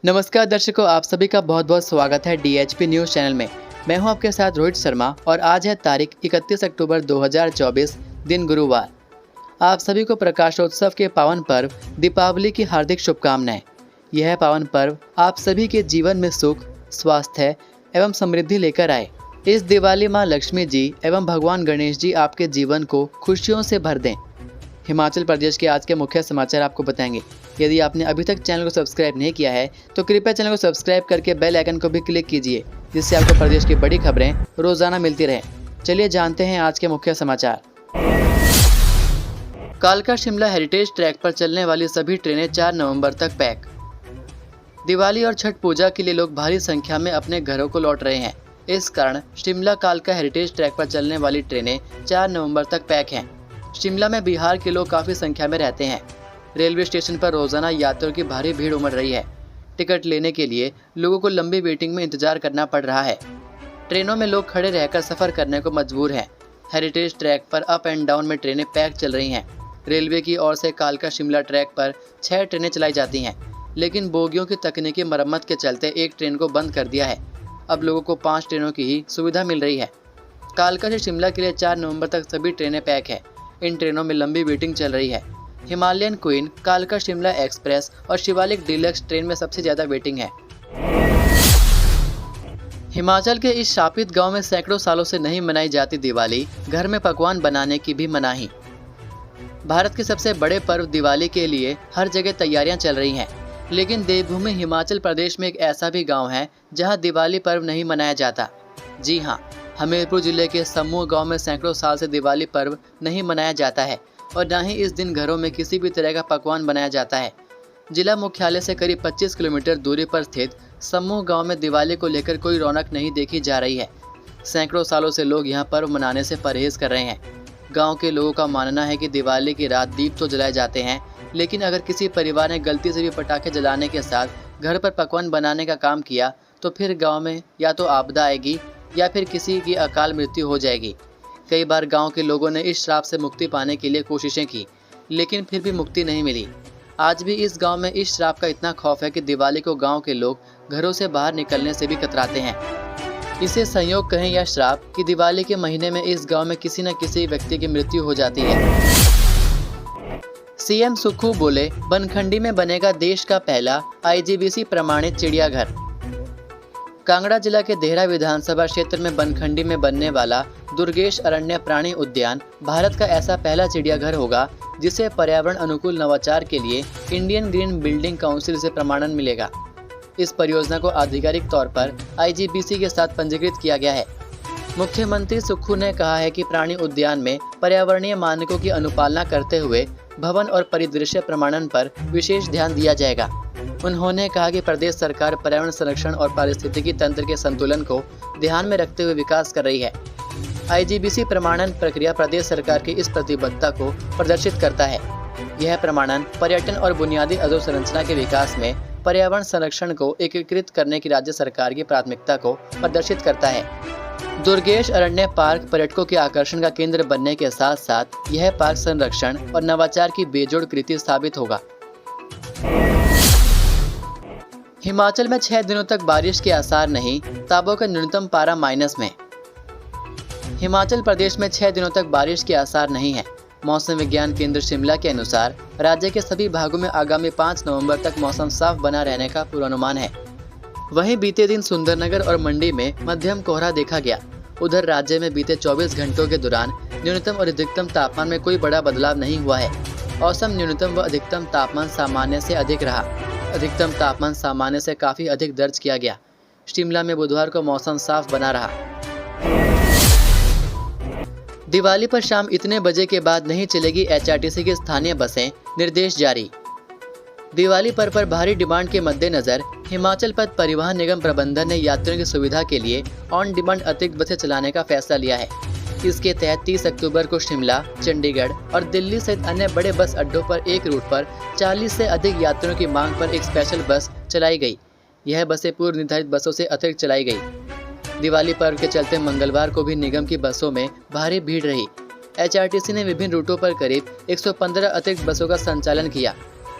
नमस्कार दर्शकों, आप सभी का बहुत बहुत स्वागत है DHP न्यूज़ चैनल में। मैं हूं आपके साथ रोहित शर्मा और आज है तारीख 31 अक्टूबर 2024, दिन गुरुवार। आप सभी को प्रकाशोत्सव के पावन पर्व दीपावली की हार्दिक शुभकामनाएं। यह पावन पर्व आप सभी के जीवन में सुख, स्वास्थ्य एवं समृद्धि लेकर आए। इस दिवाली माँ लक्ष्मी जी एवं भगवान गणेश जी आपके जीवन को खुशियों से भर दें। हिमाचल प्रदेश के आज के मुख्य समाचार आपको बताएंगे। यदि आपने अभी तक चैनल को सब्सक्राइब नहीं किया है तो कृपया चैनल को सब्सक्राइब करके बेल आइकन को भी क्लिक कीजिए, जिससे आपको प्रदेश की बड़ी खबरें रोजाना मिलती रहें। चलिए जानते हैं आज के मुख्य समाचार। कालका शिमला हेरिटेज ट्रैक पर चलने वाली सभी ट्रेनें 4 नवंबर तक पैक। दिवाली और छठ पूजा के लिए लोग भारी संख्या में अपने घरों को लौट रहे हैं। इस कारण शिमला कालका हेरिटेज ट्रैक पर चलने वाली ट्रेनें 4 नवंबर तक पैक हैं। शिमला में बिहार के लोग काफ़ी संख्या में रहते हैं। रेलवे स्टेशन पर रोजाना यात्रियों की भारी भीड़ उमड़ रही है। टिकट लेने के लिए लोगों को लंबी वेटिंग में इंतजार करना पड़ रहा है। ट्रेनों में लोग खड़े रहकर सफ़र करने को मजबूर हैं। हेरिटेज ट्रैक पर अप एंड डाउन में ट्रेनें पैक चल रही हैं। रेलवे की ओर से कालका शिमला ट्रैक पर 6 ट्रेनें चलाई जाती हैं, लेकिन बोगियों की तकनीकी मरम्मत के चलते एक ट्रेन को बंद कर दिया है। अब लोगों को 5 ट्रेनों की ही सुविधा मिल रही है। कालका से शिमला के लिए 4 नवंबर तक सभी ट्रेनें पैक है। इन ट्रेनों में लंबी वेटिंग चल रही है। हिमालयन क्वीन, कालका शिमला एक्सप्रेस और शिवालिक डीलक्स ट्रेन में सबसे ज़्यादा वेटिंग है। हिमाचल के इस शापित गांव में सैकड़ों सालों से नहीं मनाई जाती दिवाली, घर में पकवान बनाने की भी मनाही। भारत के सबसे बड़े पर्व दिवाली के लिए हर जगह तैयारियां चल रही हैं, लेकिन देवभूमि हिमाचल प्रदेश में एक ऐसा भी गाँव है जहाँ दिवाली पर्व नहीं मनाया जाता। जी हाँ, हमीरपुर जिले के समूह गांव में सैकड़ों साल से दिवाली पर्व नहीं मनाया जाता है और न ही इस दिन घरों में किसी भी तरह का पकवान बनाया जाता है। जिला मुख्यालय से करीब 25 किलोमीटर दूरी पर स्थित समूह गांव में दिवाली को लेकर कोई रौनक नहीं देखी जा रही है। सैकड़ों सालों से लोग यहां पर्व मनाने से परहेज कर रहे हैं। गाँव के लोगों का मानना है कि दिवाली की रात दीप तो जलाए जाते हैं, लेकिन अगर किसी परिवार ने गलती से भी पटाखे जलाने के साथ घर पर पकवान बनाने का काम किया तो फिर गाँव में या तो आपदा आएगी या फिर किसी की अकाल मृत्यु हो जाएगी। कई बार गांव के लोगों ने इस श्राप से मुक्ति पाने के लिए कोशिशें की, लेकिन फिर भी मुक्ति नहीं मिली। आज भी इस गांव में इस श्राप का इतना खौफ है कि दिवाली को गांव के लोग घरों से बाहर निकलने से भी कतराते हैं। इसे संयोग कहें या श्राप कि दिवाली के महीने में इस गांव में किसी न किसी व्यक्ति की मृत्यु हो जाती है। सीएम सुक्खू बोले, बनखंडी में बनेगा देश का पहला IGBC प्रमाणित चिड़ियाघर। कांगड़ा जिला के देहरा विधानसभा क्षेत्र में बनखंडी में बनने वाला दुर्गेश अरण्य प्राणी उद्यान भारत का ऐसा पहला चिड़ियाघर होगा जिसे पर्यावरण अनुकूल नवाचार के लिए इंडियन ग्रीन बिल्डिंग काउंसिल से प्रमाणन मिलेगा। इस परियोजना को आधिकारिक तौर पर IGBC के साथ पंजीकृत किया गया है। मुख्यमंत्री सुक्खू ने कहा है कि प्राणी उद्यान में पर्यावरणीय मानकों की अनुपालना करते हुए भवन और परिदृश्य प्रमाणन पर विशेष ध्यान दिया जाएगा। उन्होंने कहा कि प्रदेश सरकार पर्यावरण संरक्षण और पारिस्थितिकी तंत्र के संतुलन को ध्यान में रखते हुए विकास कर रही है। IGBC प्रमाणन प्रक्रिया प्रदेश सरकार की इस प्रतिबद्धता को प्रदर्शित करता है। यह प्रमाणन पर्यटन और बुनियादी अधोसंरचना के विकास में पर्यावरण संरक्षण को एकीकृत करने की राज्य सरकार की प्राथमिकता को प्रदर्शित करता है। दुर्गेश अरण्य पार्क पर्यटकों के आकर्षण का केंद्र बनने के साथ साथ यह पार्क संरक्षण और नवाचार की बेजोड़ कृति साबित होगा। हिमाचल में 6 दिनों तक बारिश के आसार नहीं, ताबो का न्यूनतम पारा माइनस में। हिमाचल प्रदेश में 6 दिनों तक बारिश के आसार नहीं है। मौसम विज्ञान केंद्र शिमला के अनुसार राज्य के सभी भागों में आगामी 5 नवंबर तक मौसम साफ बना रहने का पूर्वानुमान है। वहीं बीते दिन सुंदरनगर और मंडी में मध्यम कोहरा देखा गया। उधर राज्य में बीते 24 घंटों के दौरान न्यूनतम और अधिकतम तापमान में कोई बड़ा बदलाव नहीं हुआ है। औसत न्यूनतम व अधिकतम तापमान सामान्य से अधिक रहा। अधिकतम तापमान सामान्य से काफ़ी अधिक दर्ज किया गया। शिमला में बुधवार को मौसम साफ बना रहा। दिवाली पर शाम इतने बजे के बाद नहीं चलेगी HRTC की स्थानीय बसें, निर्देश जारी। दिवाली पर्व पर भारी डिमांड के मद्देनजर हिमाचल पथ परिवहन निगम प्रबंधन ने यात्रियों की सुविधा के लिए ऑन डिमांड अतिरिक्त बसें चलाने का फैसला लिया है। इसके तहत 30 अक्टूबर को शिमला, चंडीगढ़ और दिल्ली सहित अन्य बड़े बस अड्डों पर एक रूट पर 40 से अधिक यात्रियों की मांग पर एक स्पेशल बस चलाई गई। यह बसें पूर्व निर्धारित बसों से अतिरिक्त चलाई गई। दिवाली पर्व के चलते मंगलवार को भी निगम की बसों में भारी भीड़ रही। HRTC ने विभिन्न रूटों पर करीब 115 अतिरिक्त बसों का संचालन किया।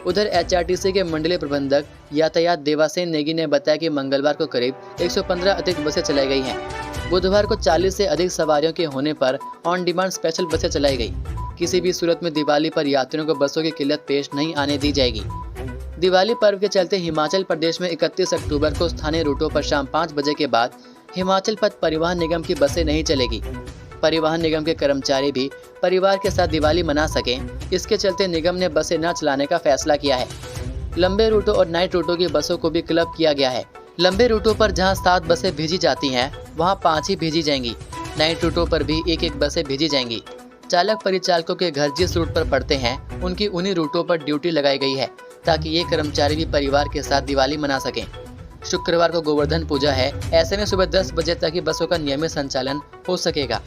उधर एचआरटीसी के मंडलीय प्रबंधक यातायात देवासेन नेगी ने बताया कि मंगलवार को करीब 115 अतिरिक्त बसें चलाई गई हैं। बुधवार को 40 से अधिक सवारियों के होने पर ऑन डिमांड स्पेशल बसें चलाई गई। किसी भी सूरत में दिवाली पर यात्रियों को बसों की किल्लत पेश नहीं आने दी जाएगी। दिवाली पर्व के चलते हिमाचल प्रदेश में 31 अक्टूबर को स्थानीय रूटों पर शाम 5 बजे के बाद हिमाचल पथ परिवहन निगम की बसें नहीं चलेगी। परिवहन निगम के कर्मचारी भी परिवार के साथ दिवाली मना सकें, इसके चलते निगम ने बसें न चलाने का फैसला किया है। लंबे रूटों और नाइट रूटों की बसों को भी क्लब किया गया है। लंबे रूटों पर जहां 7 बसें भेजी जाती हैं, वहां 5 ही भेजी जाएंगी। नाइट रूटों पर भी 1-1 बसें भेजी जाएंगी। चालक परिचालकों के घर जिस रूट पर पड़ते हैं, उनकी उन्हीं रूटों पर ड्यूटी लगाई गई है, ताकि ये कर्मचारी भी परिवार के साथ दिवाली मना सकें। शुक्रवार को गोवर्धन पूजा है, ऐसे में सुबह 10 बजे तक ही बसों का नियमित संचालन हो सकेगा।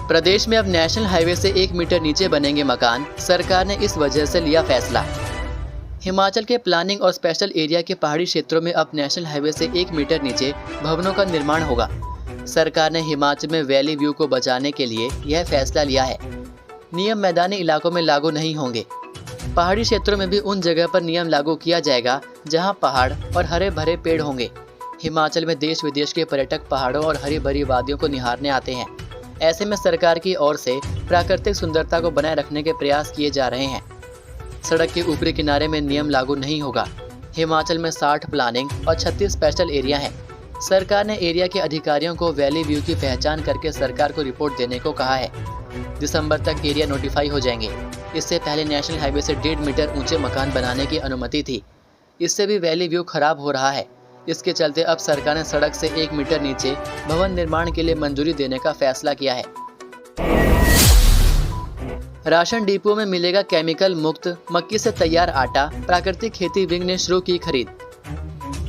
प्रदेश में अब नेशनल हाईवे से 1 मीटर नीचे बनेंगे मकान, सरकार ने इस वजह से लिया फैसला। हिमाचल के प्लानिंग और स्पेशल एरिया के पहाड़ी क्षेत्रों में अब नेशनल हाईवे से 1 मीटर नीचे भवनों का निर्माण होगा। सरकार ने हिमाचल में वैली व्यू को बचाने के लिए यह फैसला लिया है। नियम मैदानी इलाकों में लागू नहीं होंगे। पहाड़ी क्षेत्रों में भी उन जगह पर नियम लागू किया जाएगा जहां पहाड़ और हरे भरे पेड़ होंगे। हिमाचल में देश विदेश के पर्यटक पहाड़ों और हरी भरी वादियों को निहारने आते हैं। ऐसे में सरकार की ओर से प्राकृतिक सुंदरता को बनाए रखने के प्रयास किए जा रहे हैं। सड़क के ऊपरी किनारे में नियम लागू नहीं होगा। हिमाचल में 60 प्लानिंग और 36 स्पेशल एरिया हैं। सरकार ने एरिया के अधिकारियों को वैली व्यू की पहचान करके सरकार को रिपोर्ट देने को कहा है। दिसंबर तक एरिया नोटिफाई हो जाएंगे। इससे पहले नेशनल हाईवे से 1.5 मीटर ऊंचे मकान बनाने की अनुमति थी। इससे भी वैली व्यू खराब हो रहा है। इसके चलते अब सरकार ने सड़क से 1 मीटर नीचे भवन निर्माण के लिए मंजूरी देने का फैसला किया है। राशन डिपो में मिलेगा केमिकल मुक्त मक्की से तैयार आटा, प्राकृतिक खेती विंग ने शुरू की खरीद।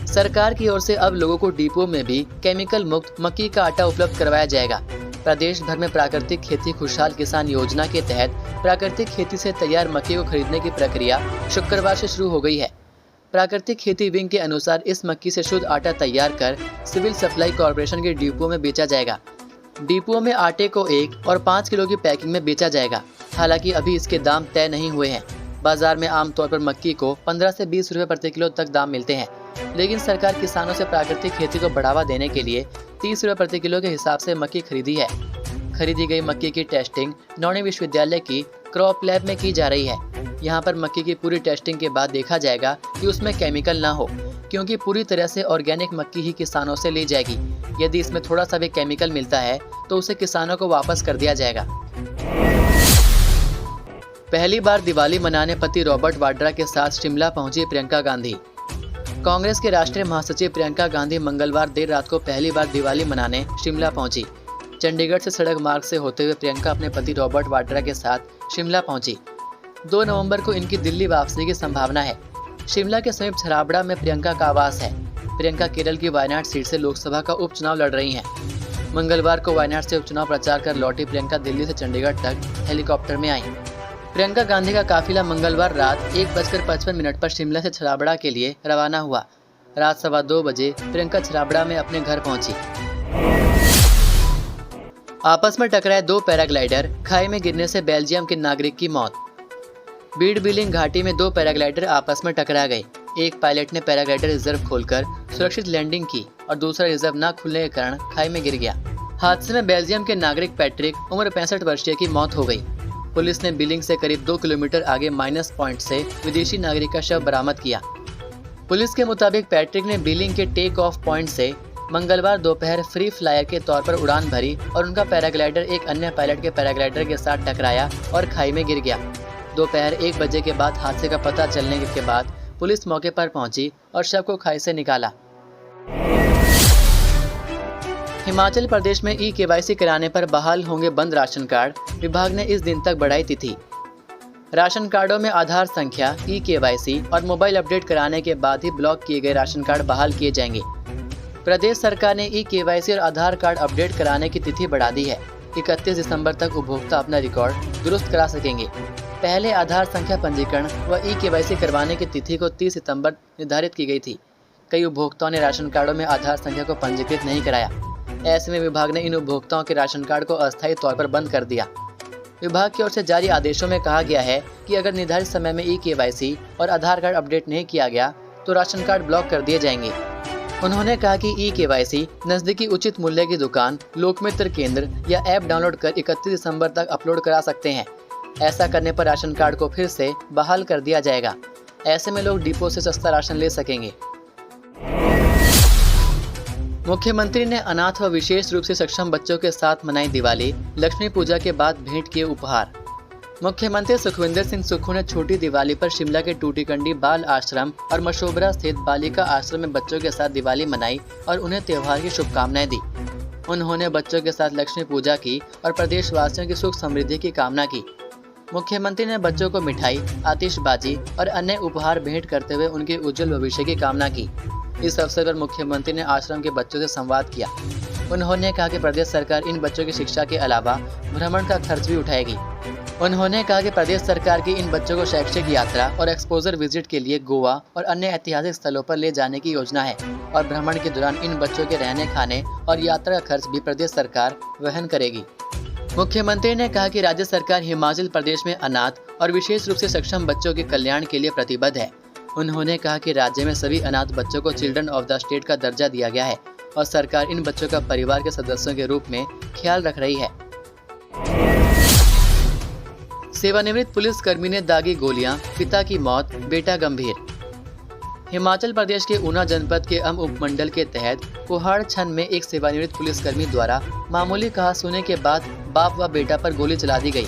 सरकार की ओर से अब लोगों को डिपो में भी केमिकल मुक्त मक्की का आटा उपलब्ध करवाया जाएगा। प्रदेश भर में प्राकृतिक खेती खुशहाल किसान योजना के तहत प्राकृतिक खेती से तैयार मक्की को खरीदने की प्रक्रिया शुक्रवार से शुरू हो गई है। प्राकृतिक खेती विंग के अनुसार इस मक्की से शुद्ध आटा तैयार कर सिविल सप्लाई कॉर्पोरेशन के डिपो में बेचा जाएगा। डिपो में आटे को 1 और 5 किलो की पैकिंग में बेचा जाएगा। हालांकि अभी इसके दाम तय नहीं हुए हैं। बाजार में आमतौर पर मक्की को 15 से 20 रुपए प्रति किलो तक दाम मिलते हैं, लेकिन सरकार किसानों से प्राकृतिक खेती को बढ़ावा देने के लिए 30 रुपए प्रति किलो के हिसाब से मक्की खरीदी है। खरीदी गई मक्की की टेस्टिंग नौणी विश्वविद्यालय की क्रॉप लैब में की जा रही है। यहाँ पर मक्की की पूरी टेस्टिंग के बाद देखा जाएगा कि उसमें केमिकल ना हो, क्योंकि पूरी तरह से ऑर्गेनिक मक्की ही किसानों से ली जाएगी। यदि इसमें थोड़ा सा भी केमिकल मिलता है तो उसे किसानों को वापस कर दिया जाएगा। पहली बार दिवाली मनाने पति रॉबर्ट वाड्रा के साथ शिमला पहुंची प्रियंका गांधी। कांग्रेस के राष्ट्रीय महासचिव प्रियंका गांधी मंगलवार देर रात को पहली बार दिवाली मनाने शिमला पहुंची। चंडीगढ़ से सड़क मार्ग से होते हुए प्रियंका अपने पति रॉबर्ट वाड्रा के साथ शिमला पहुंची। 2 नवंबर को इनकी दिल्ली वापसी की संभावना है। शिमला के समीप छराबड़ा में प्रियंका का आवास है। प्रियंका केरल की वायनाड सीट से लोकसभा का उपचुनाव लड़ रही हैं। मंगलवार को वायनाड से उपचुनाव प्रचार कर लौटी प्रियंका दिल्ली से चंडीगढ़ तक हेलीकॉप्टर में आई। प्रियंका गांधी का काफिला मंगलवार रात 1:55 पर शिमला से छराबड़ा के लिए रवाना हुआ। रात 2:15 बजे प्रियंका छराबड़ा में अपने घर पहुंची। आपस में टकराए 2 पैराग्लाइडर, खाई में गिरने से बेल्जियम के नागरिक की मौत। बीड़ बिलिंग घाटी में 2 पैराग्लाइडर आपस में टकरा गए। एक पायलट ने पैराग्लाइडर रिजर्व खोलकर सुरक्षित लैंडिंग की और दूसरा रिजर्व न खुलने के कारण खाई में गिर गया। हादसे में बेल्जियम के नागरिक पैट्रिक उम्र 65 वर्षीय की मौत हो गई। पुलिस ने बिलिंग से करीब 2 किलोमीटर आगे माइनस पॉइंट से विदेशी नागरिक का शव बरामद किया। पुलिस के मुताबिक पैट्रिक ने बिलिंग के टेक ऑफ पॉइंट से मंगलवार दोपहर फ्री फ्लायर के तौर पर उड़ान भरी और उनका पैराग्लाइडर एक अन्य पायलट के पैराग्लाइडर के साथ टकराया और खाई में गिर गया। दोपहर 1 बजे के बाद हादसे का पता चलने के बाद पुलिस मौके पर पहुंची और शव को खाई से निकाला। हिमाचल प्रदेश में ई-केवाईसी कराने पर बहाल होंगे बंद राशन कार्ड। विभाग ने इस दिन तक बढ़ाई तिथि। राशन कार्डों में आधार संख्या, ई-केवाईसी और मोबाइल अपडेट कराने के बाद ही ब्लॉक किए गए राशन कार्ड बहाल किए जाएंगे। प्रदेश सरकार ने ई-केवाईसी और आधार कार्ड अपडेट कराने की तिथि बढ़ा दी है। 31 दिसंबर तक उपभोक्ता अपना रिकॉर्ड दुरुस्त करा सकेंगे। पहले आधार संख्या पंजीकरण व ई-केवाईसी करवाने की तिथि को 30 सितंबर निर्धारित की गई थी। कई उपभोक्ताओं ने राशन कार्डों में आधार संख्या को पंजीकृत नहीं कराया। ऐसे में विभाग ने इन उपभोक्ताओं के राशन कार्ड को अस्थायी तौर पर बंद कर दिया। विभाग की ओर से जारी आदेशों में कहा गया है कि अगर निर्धारित समय में ई-केवाईसी और आधार कार्ड अपडेट नहीं किया गया तो राशन कार्ड ब्लॉक कर दिए जाएंगे। उन्होंने कहा कि ई-केवाईसी नजदीकी उचित मूल्य की दुकान, लोकमित्र केंद्र या ऐप डाउनलोड कर 31 दिसंबर तक अपलोड करा सकते हैं। ऐसा करने पर राशन कार्ड को फिर से बहाल कर दिया जाएगा। ऐसे में लोग डिपो से सस्ता राशन ले सकेंगे। मुख्यमंत्री ने अनाथ व विशेष रूप से सक्षम बच्चों के साथ मनाई दिवाली, लक्ष्मी पूजा के बाद भेंट किए उपहार। मुख्यमंत्री सुखविंदर सिंह सुक्खू ने छोटी दिवाली पर शिमला के टूटीकंडी बाल आश्रम और मशोबरा स्थित बालिका आश्रम में बच्चों के साथ दिवाली मनाई और उन्हें त्योहार की शुभकामनाएं दी। उन्होंने बच्चों के साथ लक्ष्मी पूजा की और प्रदेशवासियों की सुख समृद्धि की कामना की। मुख्यमंत्री ने बच्चों को मिठाई, आतिशबाजी और अन्य उपहार भेंट करते हुए उनके उज्जवल भविष्य की कामना की। इस अवसर पर मुख्यमंत्री ने आश्रम के बच्चों से संवाद किया। उन्होंने कहा कि प्रदेश सरकार इन बच्चों की शिक्षा के अलावा भ्रमण का खर्च भी उठाएगी। उन्होंने कहा कि प्रदेश सरकार की इन बच्चों को शैक्षिक यात्रा और एक्सपोजर विजिट के लिए गोवा और अन्य ऐतिहासिक स्थलों पर ले जाने की योजना है और भ्रमण के दौरान इन बच्चों के रहने, खाने और यात्रा का खर्च भी प्रदेश सरकार वहन करेगी। मुख्यमंत्री ने कहा कि राज्य सरकार हिमाचल प्रदेश में अनाथ और विशेष रूप से सक्षम बच्चों के कल्याण के लिए प्रतिबद्ध है। उन्होंने कहा कि राज्य में सभी अनाथ बच्चों को चिल्ड्रन ऑफ द स्टेट का दर्जा दिया गया है और सरकार इन बच्चों का परिवार के सदस्यों के रूप में ख्याल रख रही है। सेवानिवृत्त पुलिस कर्मी ने दागी गोलियां, पिता की मौत, बेटा गंभीर। हिमाचल प्रदेश के ऊना जनपद के उपमंडल के तहत कोहाड़ छन में एक सेवानिवृत्त पुलिसकर्मी द्वारा मामूली कहासुनी के बाद बाप व बेटा पर गोली चला दी गई।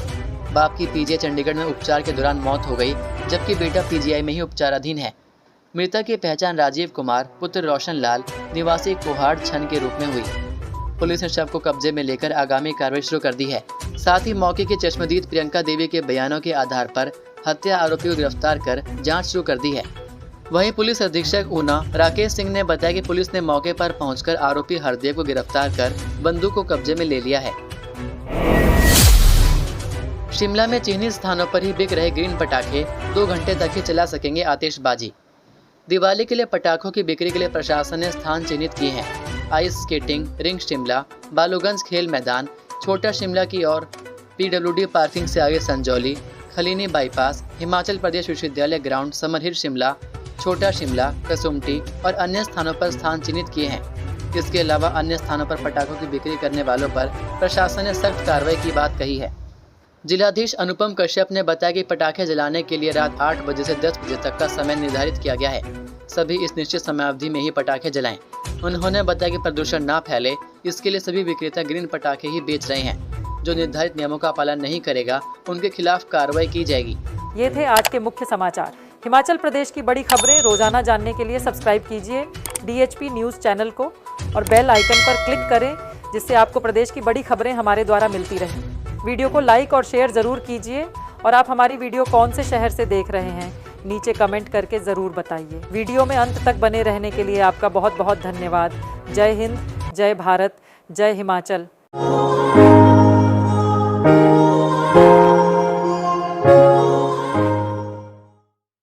बाप की पीजीआई चंडीगढ़ में उपचार के दौरान मौत हो गई, जबकि बेटा पीजीआई में ही उपचाराधीन है। मृतक की पहचान राजीव कुमार पुत्र रोशन लाल निवासी कोहाड़ छन के रूप में हुई। पुलिस ने शव को कब्जे में लेकर आगामी कार्रवाई शुरू कर दी है। साथ ही मौके की चश्मदीद प्रियंका देवी के बयानों के आधार पर हत्या आरोपी को गिरफ्तार कर जांच शुरू कर दी है। वहीं पुलिस अधीक्षक ऊना राकेश सिंह ने बताया कि पुलिस ने मौके पर पहुंचकर आरोपी हरदेव को गिरफ्तार कर बंदूक को कब्जे में ले लिया है। शिमला में चिन्हित स्थानों पर ही बिक रहे ग्रीन पटाखे 2 घंटे तक ही चला सकेंगे आतिशबाजी। दिवाली के लिए पटाखों की बिक्री के लिए प्रशासन ने स्थान चिन्हित किए हैं। Ice skating ring Shimla, Baluganj खेल मैदान, छोटा शिमला की ओर PWD पार्किंग से आगे संजौली, खलीनी बाईपास, हिमाचल प्रदेश विश्वविद्यालय ग्राउंड, समरहिल शिमला, छोटा शिमला, कसुम्पटी और अन्य स्थानों पर स्थान चिन्हित किए हैं। इसके अलावा अन्य स्थानों पर पटाखों की बिक्री करने वालों पर प्रशासन ने सख्त कार्रवाई की बात कही है। जिलाधीश अनुपम कश्यप ने बताया कि पटाखे जलाने के लिए रात 8 बजे से 10 बजे तक का समय निर्धारित किया गया है। सभी इस निश्चित समयावधि में ही पटाखे जलाएं। उन्होंने बताया कि प्रदूषण ना फैले, इसके लिए सभी विक्रेता ग्रीन पटाखे ही बेच रहे हैं। जो निर्धारित नियमों का पालन नहीं करेगा उनके खिलाफ कार्रवाई की जाएगी। ये थे आज के मुख्य समाचार। हिमाचल प्रदेश की बड़ी खबरें रोजाना जानने के लिए सब्सक्राइब कीजिए DHP न्यूज़ चैनल को और बेल आइकन पर क्लिक करें, जिससे आपको प्रदेश की बड़ी खबरें हमारे द्वारा मिलती रहें। वीडियो को लाइक और शेयर ज़रूर कीजिए और आप हमारी वीडियो कौन से शहर से देख रहे हैं नीचे कमेंट करके ज़रूर बताइए। वीडियो में अंत तक बने रहने के लिए आपका बहुत बहुत धन्यवाद। जय हिंद, जय भारत, जय हिमाचल।